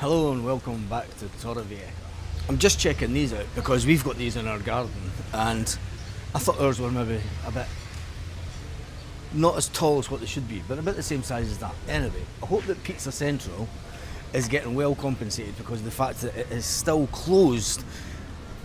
Hello and welcome back to Torrevieja. I'm just checking these out because we've got these in our garden and I thought ours were maybe a bit not as tall as what they should be, but about the same size as that. Anyway, I hope that Pizza Central is getting well compensated because of the fact that it is still closed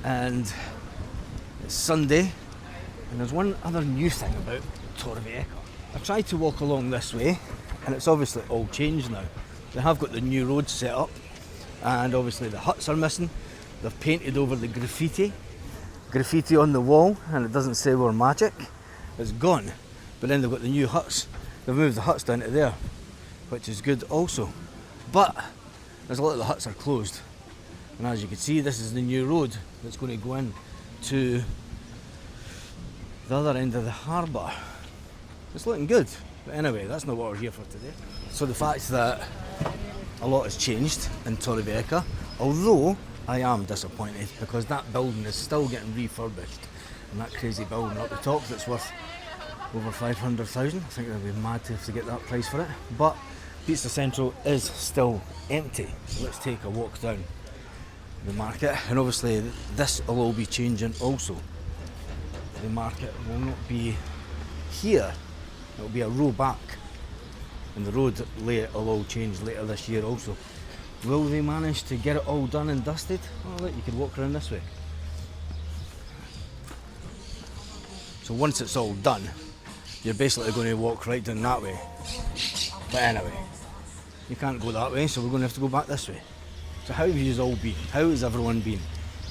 and it's Sunday. And there's one other new thing about Torrevieja. I tried to walk along this way and it's obviously all changed now. They have got the new road set up and obviously the huts are missing. They've painted over the graffiti on the wall and it doesn't say we're magic. It's gone. But then they've got the new huts. They've moved the huts down to there, which is good also. But there's a lot of the huts are closed. And as you can see, this is the new road that's going to go in to the other end of the harbour. It's looking good. But anyway, that's not what we're here for today. So the fact that a lot has changed in Torrevieja, although I am disappointed because that building is still getting refurbished. And that crazy building up the top that's worth over 500,000. I think they'd be mad to get that price for it. But Pizza Central is still empty. So let's take a walk down the market. And obviously this will all be changing also. The market will not be here. It will be a row back. And the road layout will all change later this year also. Will they manage to get it all done and dusted? Oh look, you can walk around this way. So once it's all done, you're basically going to walk right down that way. But anyway, you can't go that way, so we're going to have to go back this way. So how have you all been? How has everyone been?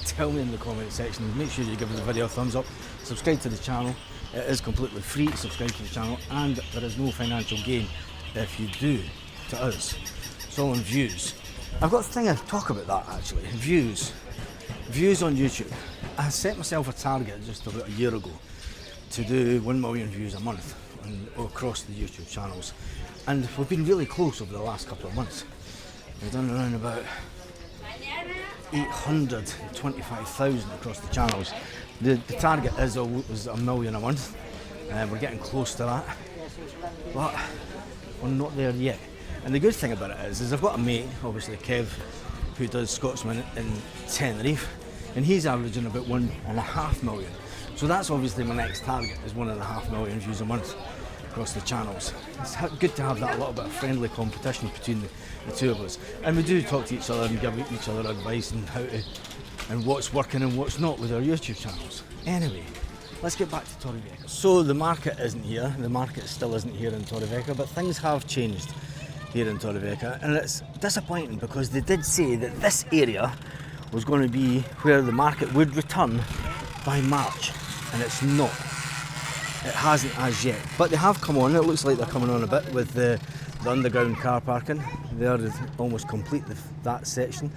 Tell me in the comment section. Make sure you give the video a thumbs up. Subscribe to the channel. It is completely free to subscribe to the channel and there is no financial gain if you do to us. It's all on views. I've got a thing to talk about that actually. Views on YouTube. I set myself a target just about a year ago to do 1 million views a month across the YouTube channels. And we've been really close over the last couple of months. We've done around about 825,000 across the channels. The target is a million a month. We're getting close to that. But we're not there yet. And the good thing about it is I've got a mate, obviously Kev, who does Scotsman in Tenerife, and he's averaging about 1.5 million. So that's obviously my next target, is 1.5 million views a month across the channels. It's good to have that little bit of friendly competition between the two of us. And we do talk to each other and give each other advice on how to, and what's working and what's not with our YouTube channels. Anyway, let's get back to Torrevieja. So the market isn't here, the market still isn't here in Torrevieja, but things have changed here in Torrevieja, and it's disappointing because they did say that this area was going to be where the market would return by March, and it's not. It hasn't as yet, but they have come on. It looks like they're coming on a bit with the underground car parking. They're almost complete that section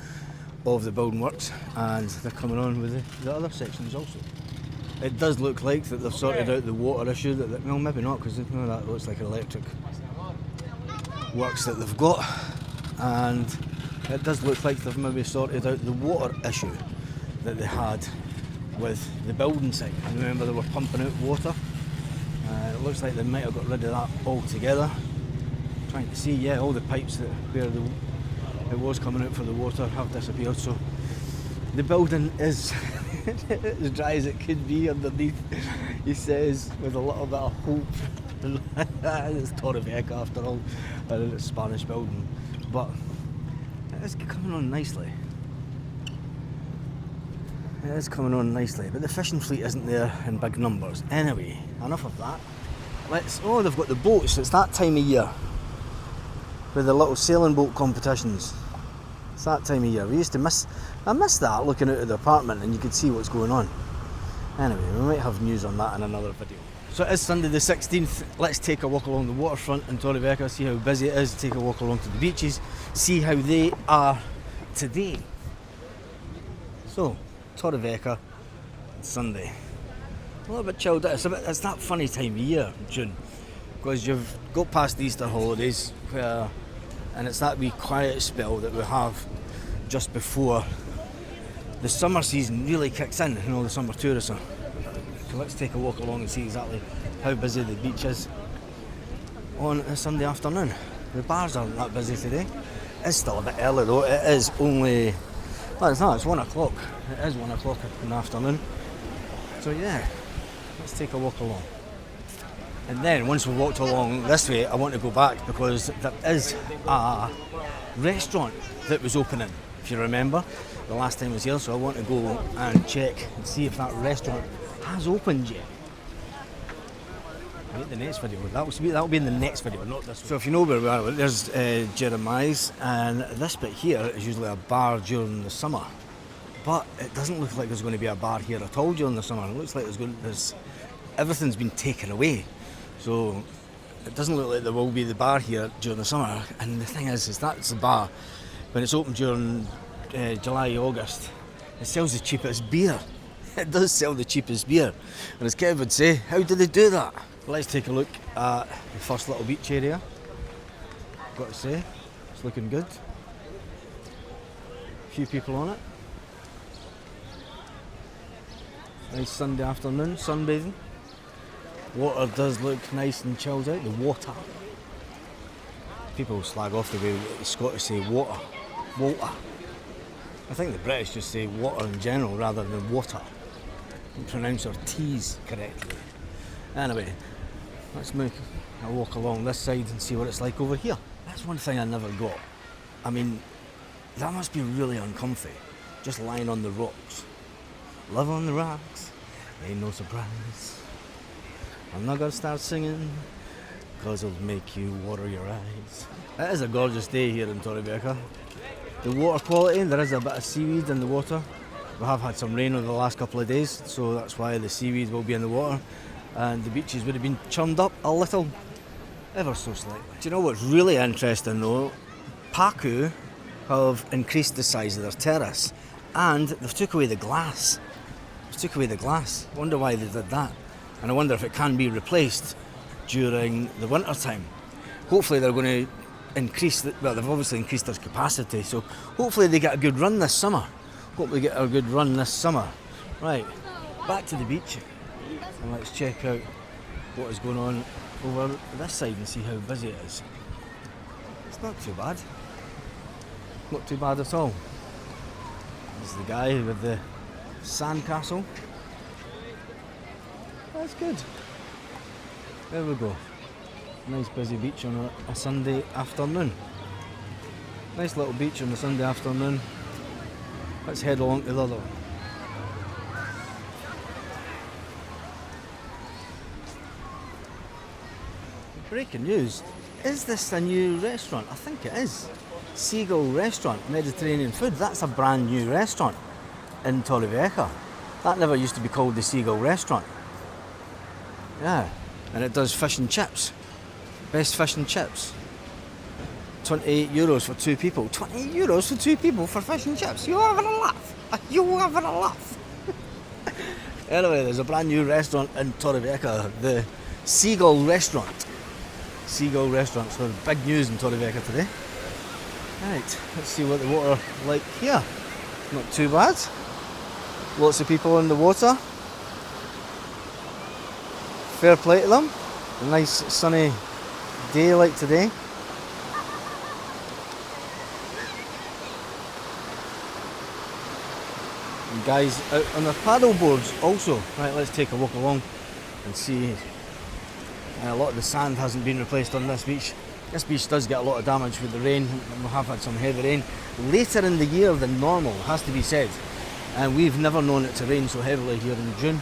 of the building works, and they're coming on with the other sections also. It does look like that they've sorted out the water issue. Well, maybe not, because that looks like an electric works that they've got, and it does look like they've maybe sorted out the water issue that they had with the building site. Remember, they were pumping out water. It looks like they might have got rid of that altogether. Trying to see, yeah, all the pipes where it was coming out for the water have disappeared. So the building is as dry as it could be underneath, he says, with a little bit of hope. It's Torrevieja after all, and it's a Spanish building, but it is coming on nicely. It is coming on nicely, but the fishing fleet isn't there in big numbers. Anyway, enough of that. They've got the boats. It's that time of year with the little sailing boat competitions. It's that time of year. I missed that, looking out of the apartment and you could see what's going on. Anyway, we might have news on that in another video. So it is Sunday the 16th. Let's take a walk along the waterfront in Torrevieja, see how busy it is, take a walk along to the beaches, see how they are today. So, Torrevieja, Sunday. A little bit chilled out. It's that funny time of year, June, because you've got past the Easter holidays, and it's that wee quiet spell that we have just before the summer season really kicks in and all the summer tourists are. So let's take a walk along and see exactly how busy the beach is on a Sunday afternoon. The bars aren't that busy today. It's still a bit early though. It is only, well, it's not, it's 1 o'clock. It is 1 o'clock in the afternoon. So yeah, let's take a walk along. And then once we've walked along this way, I want to go back because there is a restaurant that was opening, if you remember, the last time I was here. So I want to go and check and see if that restaurant has opened yet. The next video. That'll be in the next video, not this one. So if you know where we are, there's Jeremiah's, and this bit here is usually a bar during the summer. But it doesn't look like there's going to be a bar here at all during the summer. It looks like everything's been taken away. So it doesn't look like there will be the bar here during the summer. And the thing is that's the bar. When it's open during July, August, it sells the cheapest beer. It does sell the cheapest beer. And as Kev would say, how do they do that? Let's take a look at the first little beach area. Got to say, it's looking good. A few people on it. Nice Sunday afternoon, sunbathing. Water does look nice and chilled out, the water. People slag off the way the Scottish say water. Water. I think the British just say water in general rather than water. And pronounce our T's correctly. Anyway, let's make a walk along this side and see what it's like over here. That's one thing I never got. I mean, that must be really uncomfy, just lying on the rocks. Love on the rocks, ain't no surprise. I'm not gonna start singing, cause it'll make you water your eyes. It is a gorgeous day here in Torrevieja. The water quality, there is a bit of seaweed in the water. We have had some rain over the last couple of days, so that's why the seaweed will be in the water. And the beaches would have been churned up a little, ever so slightly. Do you know what's really interesting though? Pacu have increased the size of their terrace and they've took away the glass. I wonder why they did that. And I wonder if it can be replaced during the winter time. Hopefully they're going to increase, well, they've obviously increased their capacity, so hopefully they get a good run this summer. Right, back to the beach. And let's check out what is going on over this side and see how busy it is. It's not too bad. Not too bad at all. This is the guy with the sandcastle. That's good. There we go. Nice busy beach on a Sunday afternoon. Nice little beach on a Sunday afternoon. Let's head along to the other one. Breaking news. Is this a new restaurant? I think it is. Seagull Restaurant, Mediterranean food. That's a brand new restaurant in Torrevieja. That never used to be called the Seagull Restaurant. Yeah, and it does fish and chips. Best fish and chips. €28 for 2 people. €28 for 2 people for fish and chips. You're having a laugh. You're having a laugh. Anyway, there's a brand new restaurant in Torrevieja, the Seagull Restaurant. Seagull Restaurant. So big news in Torrevieja today. Right, let's see what the water like here. Not too bad. Lots of people in the water. Fair play to them. A nice sunny day like today. And guys out on their paddle boards also. Right, let's take a walk along and see. A lot of the sand hasn't been replaced on this beach. This beach does get a lot of damage with the rain. We have had some heavy rain later in the year than normal, has to be said. And we've never known it to rain so heavily here in June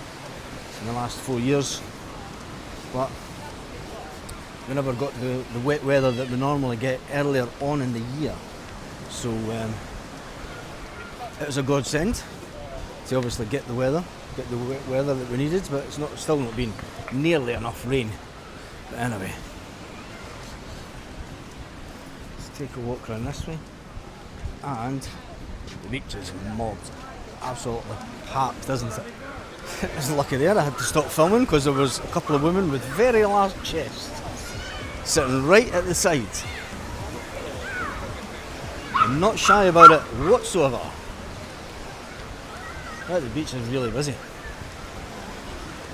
in the last 4 years. But we never got the wet weather that we normally get earlier on in the year. So it was a godsend to obviously get the wet weather that we needed, but it's still not been nearly enough rain. But anyway, let's take a walk around this way. And the beach is mobbed, absolutely packed, isn't it? It was lucky there, I had to stop filming because there was a couple of women with very large chests sitting right at the side. I'm not shy about it whatsoever. Right, the beach is really busy.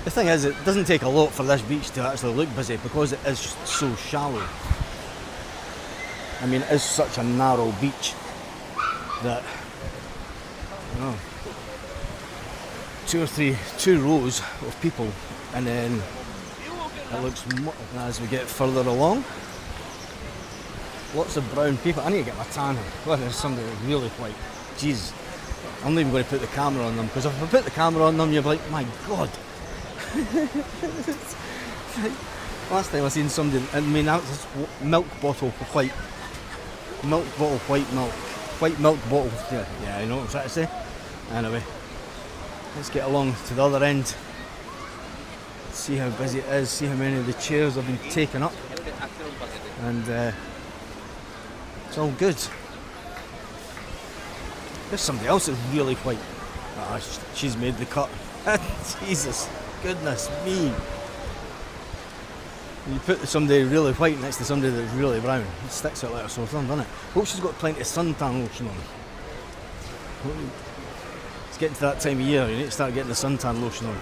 The thing is, it doesn't take a lot for this beach to actually look busy because it is so shallow. I mean, it is such a narrow beach that, you know, two rows of people, and then it looks as we get further along, lots of brown people. I need to get my tan on. Well, there's somebody really white. Jeez, I'm not even going to put the camera on them, because if I put the camera on them, you'll be like, my God. Last time I seen somebody, I mean, that was milk bottle white milk, white milk bottle. Yeah, I know what I'm trying to say. Anyway, let's get along to the other end. See how busy it is. See how many of the chairs have been taken up, and it's all good. There's somebody else that's really white. Ah, she's made the cut. Jesus, goodness me. You put somebody really white next to somebody that's really brown, it sticks out like a sore thumb, doesn't it? Hope she's got plenty of suntan lotion on. It's getting to that time of year, you need to start getting the suntan lotion on.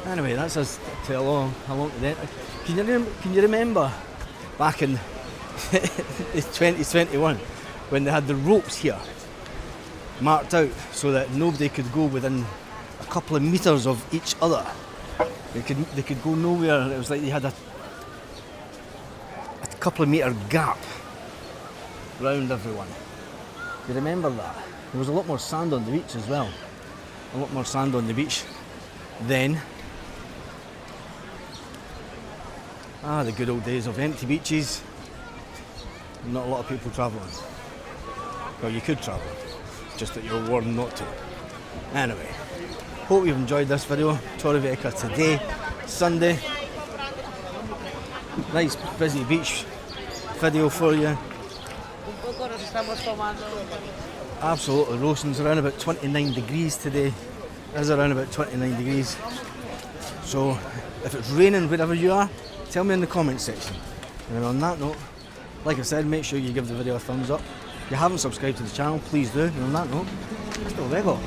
Anyway, that's us to how long to the end. Can you remember back in 2021 when they had the ropes here marked out so that nobody could go within a couple of metres of each other? They could go nowhere. It was like they had a couple of metre gap round everyone. You remember that? There was a lot more sand on the beach as well. A lot more sand on the beach then. Ah, the good old days of empty beaches. Not a lot of people travelling. Well, you could travel, just that you're warned not to. Anyway, hope you've enjoyed this video. Torrevieja today, Sunday. Nice busy beach video for you. Absolutely roasting. It's around about 29 degrees today. It is around about 29 degrees. So if it's raining wherever you are, tell me in the comments section. And on that note, like I said, make sure you give the video a thumbs up. If you haven't subscribed to the channel, please do. And on that note, hasta luego.